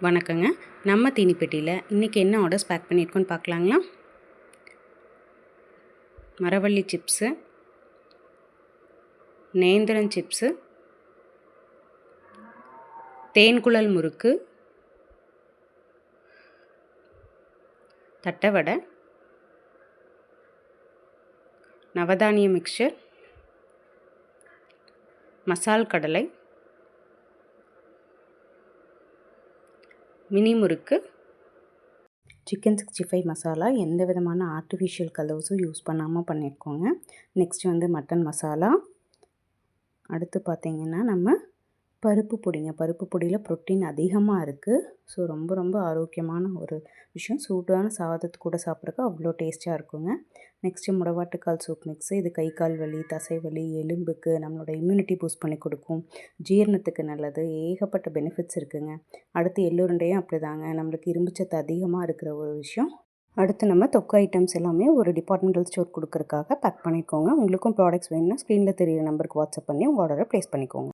வணக்கங்க. நம்ம தீனிப்பெட்டியில் இன்றைக்கி என்ன ஆர்டர்ஸ் பேக் பண்ணியிருக்கோன்னு பார்க்கலாங்களா? மரவள்ளி சிப்ஸு, நேந்திரன் சிப்ஸு, தேன்குழல் முறுக்கு, தட்டவடை, நவதானிய மிக்சர், மசால் கடலை, மினி முறுக்கு, சிக்கன் 65 மசாலா எந்த விதமான ஆர்டிஃபிஷியல் கலர்ஸும் யூஸ் பண்ணாமல் பண்ணியிருக்கோங்க. நெக்ஸ்ட் வந்து மட்டன் மசாலா. அடுத்து பார்த்திங்கன்னா நம்ம பருப்பு பொடிங்க. பருப்பு பொடியில் ப்ரோட்டீன் அதிகமாக இருக்குது. ஸோ ரொம்ப ஆரோக்கியமான ஒரு விஷயம். சூடான சாதத்து கூட சாப்பிட்றதுக்கு அவ்வளோ டேஸ்ட்டாக இருக்குங்க. நெக்ஸ்ட்டு முடவாட்டுக்கால் சூப் மிக்ஸு. இது கை கால் வலி, தசை வலி, எலும்புக்கு நம்மளோட இம்யூனிட்டி பூஸ்ட் பண்ணி கொடுக்கும். ஜீரணத்துக்கு நல்லது. ஏகப்பட்ட பெனிஃபிட்ஸ் இருக்குங்க. அடுத்து எள்ளுருண்டையும் அப்படி தாங்க. நம்மளுக்கு இரும்புச்சத்து அதிகமாக இருக்கிற ஒரு விஷயம். அடுத்து நம்ம தொக்கு ஐட்டம்ஸ் எல்லாமே ஒரு டிபார்ட்மெண்டல் ஸ்டோர் கொடுக்கறதுக்காக பேக் பண்ணிக்கோங்க. உங்களுக்கும் ப்ராடக்ட்ஸ் வேணும்னா ஸ்க்ரீனில் தெரியிற நம்பருக்கு வாட்ஸ்அப் பண்ணி உங்கள் ஆர்டரை ப்ளேஸ் பண்ணிக்கோங்க.